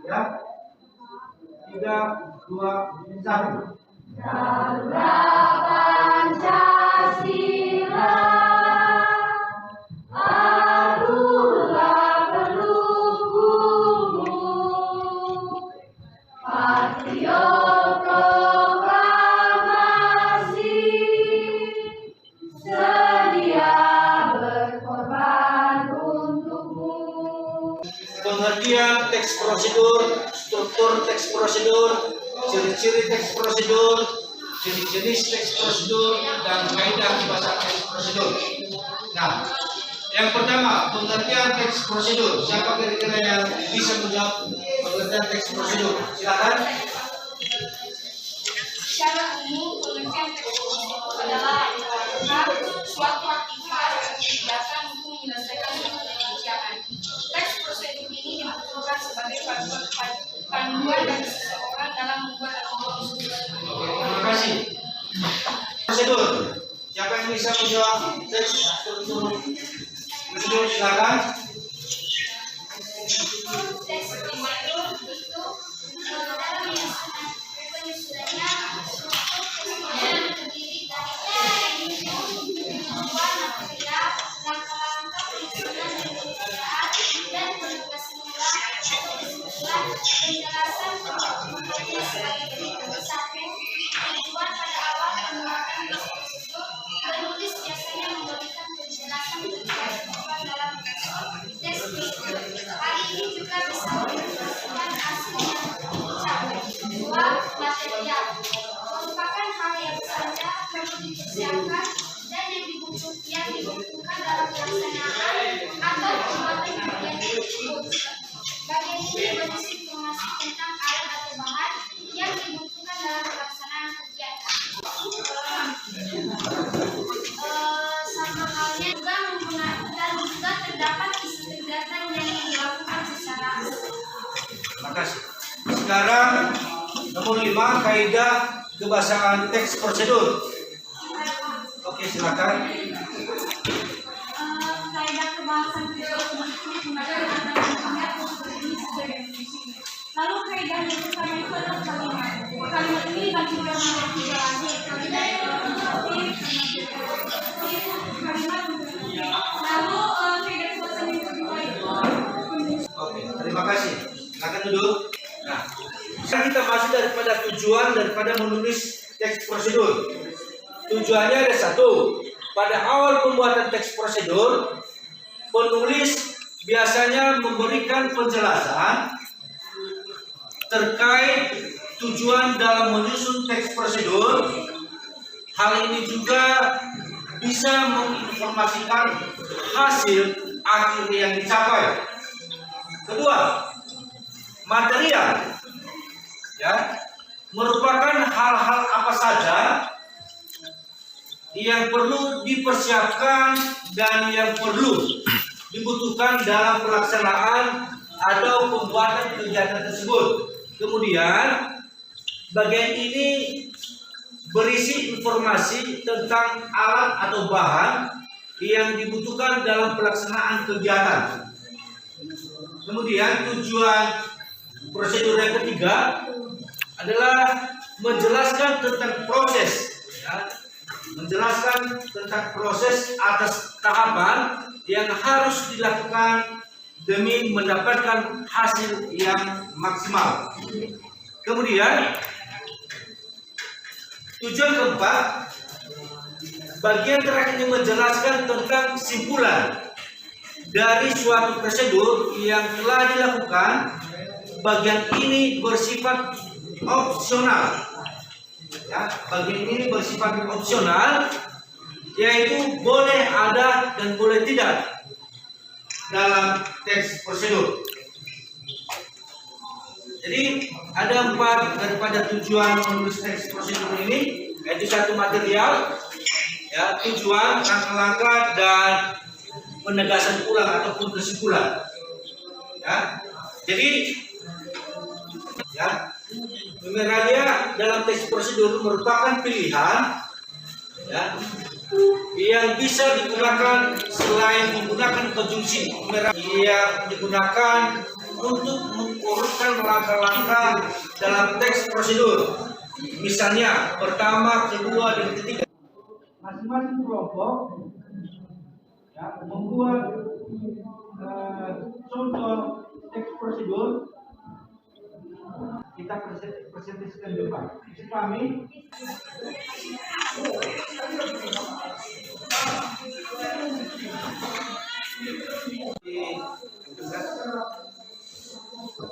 Ya, 3, 2, 1. Jaga Pancasila, atulah pendukungmu, patriot proklamasi, sedia berkorban untukmu. Pengertian teks prosedur, struktur teks prosedur, ciri-ciri teks prosedur, jenis-jenis teks prosedur, dan kaidah bahasa teks prosedur. Nah, yang pertama, pengertian teks prosedur. Siapa kira-kira yang bisa menjawab pengertian teks prosedur? Silakan. Secara umum, pengertian teks prosedur adalah suatu aktivitas atau kegiatan untuk menyelesaikan suatu pekerjaan. Teks prosedur ini dibutuhkan sebagai panduan bagi seseorang dalam membuat atau mengusulkan. Terima kasih. Prosedur. Siapa yang bisa menjawab teks prosedur? Silakan. Teks prosedur itu dalam penyusunannya terdiri dari tujuan, material, langkah-langkah penyusunan dan pekerjaan, dan penugasan ulang atau kesimpulan, penjelasan pokok-pokoknya sebagai berikut. 1. Tujuan pada awal pengembangan teks prosedur, penulis biasanya memberikan penjelasan terkait ketentuan dalam teks prosedur. Hal ini juga bisa menjelaskan hasil yang dicapai. 2. Material merupakan hal yang saja perlu dipersiapkan dan yang dibutuhkan dalam pelaksanaan atau pembuatan bagian tersebut. Bagian ini berisi informasi tentang alat atau bahan yang dibutuhkan dalam pelaksanaan kegiatan. Sama halnya juga menggunakan juga terdapat isi kegiatan yang dilakukan secara asli. Terima kasih. Sekarang nomor 5, kaidah kebahasaan teks prosedur. Oke, silakan. Kaidah kebahasaan prosedur menggunakan kata-kata seperti ini. Lalu kaidah yang pertama itu adalah kalimat. Kalimat ini dibagi dalam tiga lagi. Kalimat lalu kaidah kebahasaan yang kedua itu. Oke, terima kasih. Silakan duduk. Nah, sekarang kita masuk daripada tujuan daripada menulis teks prosedur. Tujuannya ada satu. Pada awal pembuatan teks prosedur, penulis biasanya memberikan penjelasan terkait tujuan dalam menyusun teks prosedur. Hal ini juga bisa menginformasikan hasil akhir yang dicapai. Kedua, material, ya, merupakan hal-hal apa saja yang perlu dipersiapkan dan yang perlu dibutuhkan dalam pelaksanaan atau pembuatan kegiatan tersebut. Kemudian bagian ini berisi informasi tentang alat atau bahan yang dibutuhkan dalam pelaksanaan kegiatan. Kemudian tujuan prosedur yang ketiga adalah menjelaskan tentang proses, ya, menjelaskan tentang proses atas tahapan yang harus dilakukan demi mendapatkan hasil yang maksimal. Kemudian tujuan keempat, bagian terakhir ini menjelaskan tentang kesimpulan dari suatu prosedur yang telah dilakukan. Bagian ini bersifat opsional, ya, bagian ini bersifat opsional, yaitu boleh ada dan boleh tidak dalam teks prosedur. Jadi ada 4 daripada tujuan menulis teks prosedur ini, yaitu 1 material, ya, tujuan, langkah-langkah, dan penegasan ulang ataupun kesimpulan. Ya, jadi, ya, Numeralia dalam teks prosedur merupakan pilihan ya, yang bisa digunakan selain menggunakan konjungsi yang digunakan untuk mengurutkan langkah-langkah dalam teks prosedur. Misalnya pertama, kedua, dan ketiga. Masing-masing kelompok ya, membuat contoh teks prosedur. Kita presentasikan depan. Kami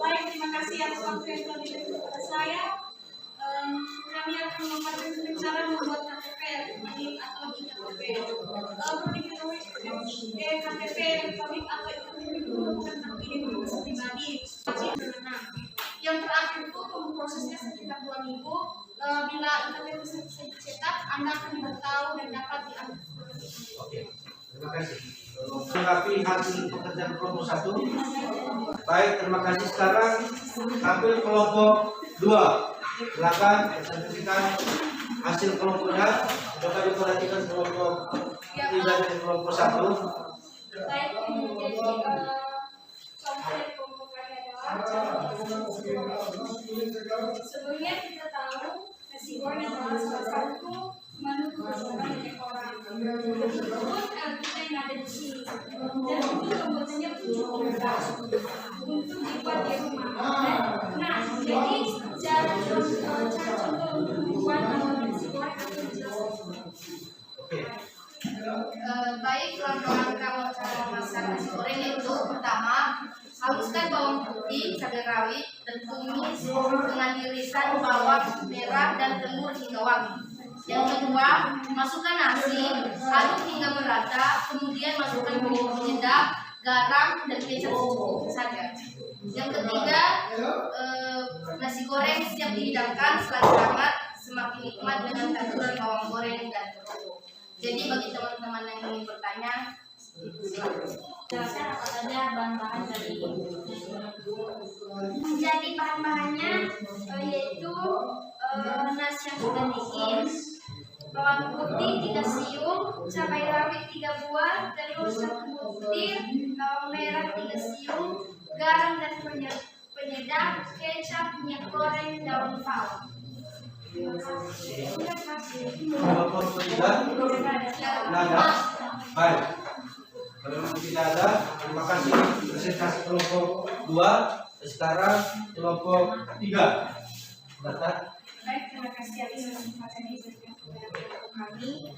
Baik, terima kasih atas waktu yang telah diberikan kepada saya. Kami akan memperkenalkan cara membuat KTP elektronik atau KTP. Perlu diketahui KTP elektronik atau elektronik itu bukan hak identitas pribadi. Yang terakhir itu tunggu prosesnya sekitar 2 minggu. Bila KTP selesai dicetak, Anda akan diberitahu dan dapat diambil. Oke, terima kasih. Menanggapi hasil pekerjaan kelompok 1. Baik, terima kasih. Sekarang ambil kelompok 2. Silakan presentasikan hasil kelompoknya. Coba diperhatikan kelompok 3 dan kelompok 1. Baik, jadi contoh dari kelompok kami adalah sebelumnya kita tahu nasi goreng adalah salah satu menu kebutuhan banyak orang. Begitupun kita yang ada di sini dan itu pembuatannya cukup mudah untuk dibuat di rumah. Nah, jadi cara contoh untuk membuat nasi goreng akan dijelaskan. Baik, langkah-langkah cara memasak nasi goreng yaitu pertama, haluskan bawang putih, cabai rawit, dan tumis dengan irisan bawang merah dan telur hingga wangi. Yang kedua, masukkan nasi, aduk hingga merata, kemudian masukkan bumbu penyedap, garam, dan kecap secukupnya saja. Yang ketiga, nasi goreng siap dihidangkan, selagi hangat, semakin nikmat dengan taburan bawang goreng dan kerupuk. Jadi bagi teman-teman yang ingin bertanya, Jelaskan apa saja bahan-bahan dari jadi bahan-bahannya yaitu nasi yang sudah dingin, bawang putih 3 siung, cabai rawit 3 buah, telur 1 butir, bawang merah 3 siung, garam dan penyedap, kecap, minyak goreng, daun bawang. Kelompok 3 nada. Baik. Kalau tidak ada, terima kasih. Presentasi kelompok 2. Sekarang kelompok 3. Data. Baik, terima kasih atas kesempatan yang diberikan kepada kelompok kami.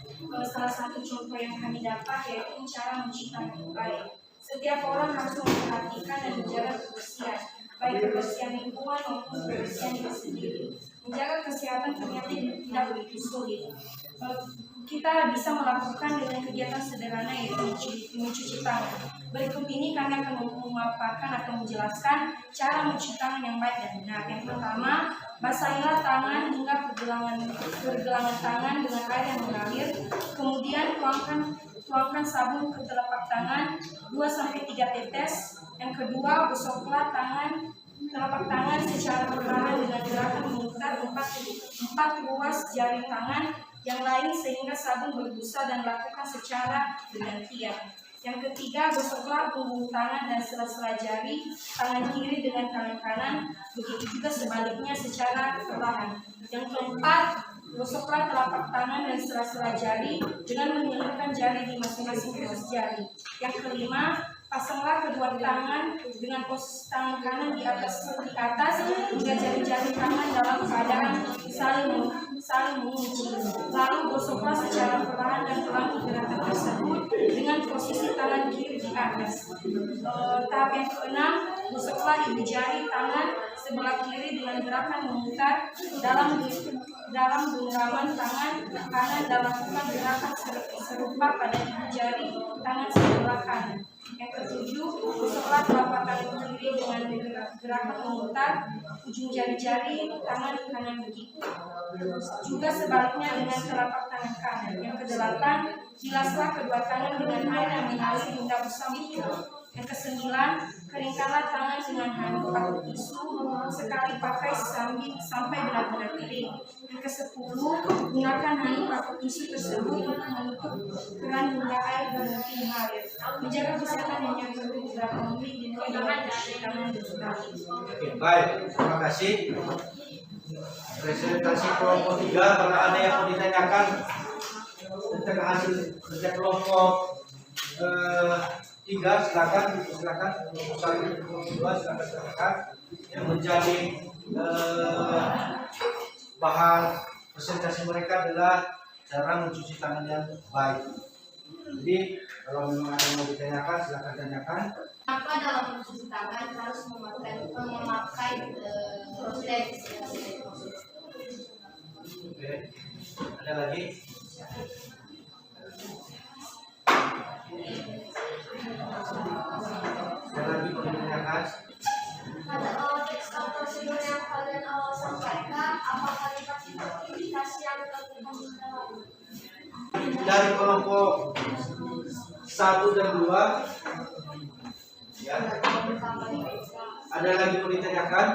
Salah satu contoh yang kami dapat yaitu cara mencuci tangan yang baik. Setiap orang harus memperhatikan dan menjaga kebersihan, baik kebersihan lingkungan maupun kebersihan diri sendiri. Menjaga kesehatan ternyata tidak begitu sulit. Kita bisa melakukan dengan kegiatan sederhana yaitu mencuci tangan. Berikut ini kami akan memaparkan atau menjelaskan cara mencuci tangan yang baik dan benar. Yang pertama, basahilah tangan hingga pergelangan tangan dengan air yang mengalir. Kemudian tuangkan sabun ke telapak tangan 2-3 tetes. Yang kedua, gosoklah telapak tangan secara perlahan dengan gerakan memutar 4 ruas jari tangan yang lain sehingga sabun berbusa dan lakukan secara bergantian. Yang ketiga, gosoklah punggung tangan dan sela-sela jari tangan kiri dengan tangan kanan, begitu juga sebaliknya secara perlahan. Yang keempat, gosoklah telapak tangan dan sela-sela jari dengan menyelipkan jari di masing-masing kertas jari. Yang kelima, pasanglah kedua tangan dengan posisi tangan kanan di atas hingga jari-jari tangan dalam keadaan saling mengunci. Lalu gosoklah secara perlahan dan pelan gerakan tersebut dengan posisi tangan kiri di atas. Tahap yang keenam, gosoklah ibu jari tangan sebelah kiri dengan gerakan memutar dalam genggaman tangan kanan dan lakukan gerakan serupa pada ibu jari tangan sebelah kanan. Yang ketujuh, gosoklah telapak tangan kiri dengan gerakan memutar ujung jari-jari tangan kanan begitu. Juga sebaliknya dengan telapak tangan kanan. Yang kedelapan, bilaslah kedua tangan dengan air yang mengalir hingga usang muncul. Yang kesembilan, keringkanlah tangan dengan handuk atau tisu sekali pakai sampai benar-benar kering. Yang kesepuluh, gunakan handuk atau tisu tersebut untuk menutup keran hingga air berhenti mengalir. Menjaga kesehatan yang perlu beberapa menit di luar dari tangan sekali. Oke, baik, terima kasih. Presentasi kelompok 3, kalau ada yang mau ditanyakan tentang hasil kerja kelompok 3, silakan. Kelompok 1, kelompok 2, silakan. Yang menjadi bahan presentasi mereka adalah cara mencuci tangan yang baik. Jadi kalau memang ada yang mau ditanyakan, silakan tanyakan. Maka dalam mencuci tangan harus memakai proses. Oke, ada lagi? Ada lagi mau ditanyakan? Pada teks prosedur yang kalian sampaikan, apakah dikasih notifikasi yang lebih dalam? Dari kelompok 1 dan 2 ya. Ada lagi mau ditanyakan?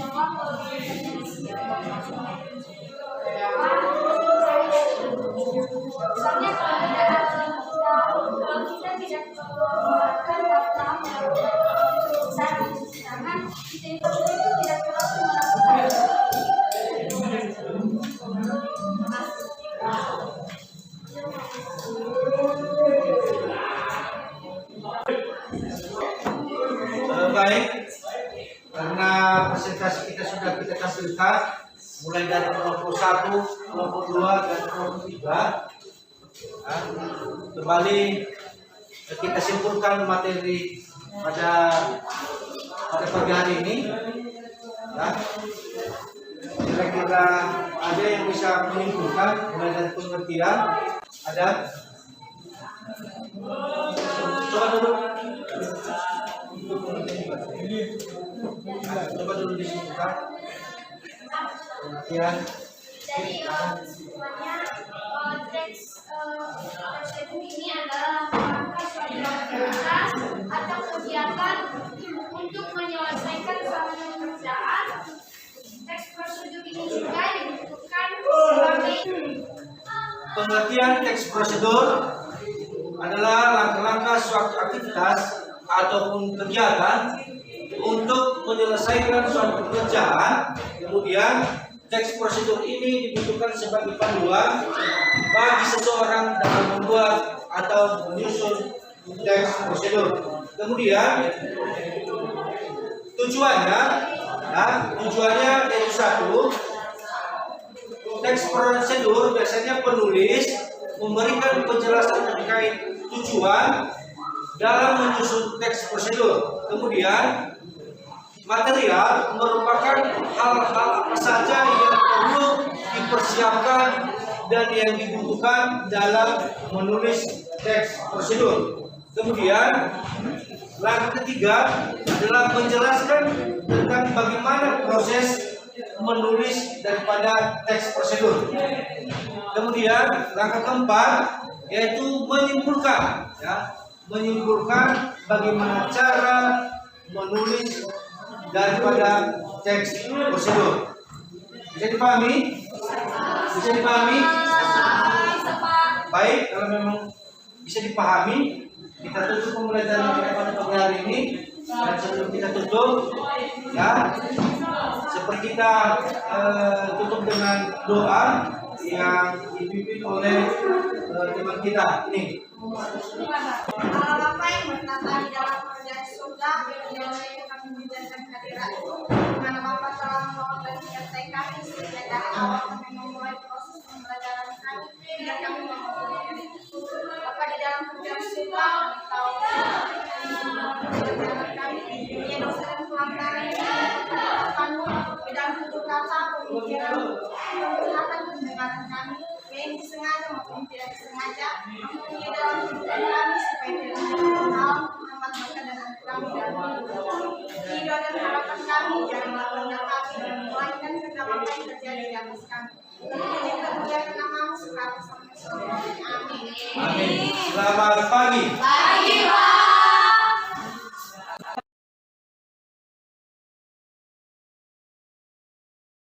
Jawab kalau soalnya kalau kita tidak melakukan data cara mencuci tangan, kita itu tidak perlu melakukan. Baik, karena presentasi kita sudah kita tampilkan mulai dari kelompok 1, kelompok 2, dan kelompok 3. Kembali kita simpulkan materi pada pagi hari ini. Ya. Kira-kira ada yang bisa menyimpulkan mulai dari pengertian? Ada? Coba dulu. Coba dulu disimpulkan. Pengertian. Jadi semuanya teks prosedur ini adalah langkah suatu aktivitas atau kegiatan untuk menyelesaikan suatu pekerjaan. Teks prosedur ini juga dibutuhkan sebagai Pengertian teks prosedur adalah langkah-langkah suatu aktivitas ataupun kegiatan untuk menyelesaikan suatu pekerjaan. Kemudian teks prosedur ini dibutuhkan sebagai panduan bagi seseorang dalam membuat atau menyusun teks prosedur. Kemudian tujuannya yaitu satu, teks prosedur biasanya penulis memberikan penjelasan terkait tujuan dalam menyusun teks prosedur. Kemudian material merupakan hal-hal apa saja yang perlu dipersiapkan dan yang dibutuhkan dalam menulis teks prosedur. Kemudian langkah ketiga adalah menjelaskan tentang bagaimana proses menulis daripada teks prosedur. Kemudian langkah keempat yaitu menyimpulkan, menyimpulkan bagaimana cara menulis daripada teks prosedur. Bisa dipahami? Bisa dipahami? Baik, kalau memang bisa dipahami, kita tutup pembelajaran kita pada pagi hari ini. Dan sebelum kita tutup, ya, seperti kita tutup dengan doa yang dipimpin oleh teman kita ini. Allah Bapa yang bertata di dalam kerajaan surga, yang oleh kami menjadikan hadiratmu, di mana Bapa telah menolong menyertai kami sehingga dari awal kami memulai proses pembelajaran kami hingga kami memulai Bapa di dalam kerajaan surga, kami tahu pembelajaran kami, ia dosa dan pelanggaran kami, di dalam tutur kata, pemikiran, penglihatan, pendengaran kami, yang disengaja maupun tidak disengaja, ampuni dalam kehidupan kami supaya tidak mengenal Muhammad maka dengan kami dan hidup dan harapan kami janganlah rendah kami dan melainkan karena apa yang terjadi di atas kami. dimuliakan namamu sekarang sampai selamanya. Amin. Amin. Selamat pagi.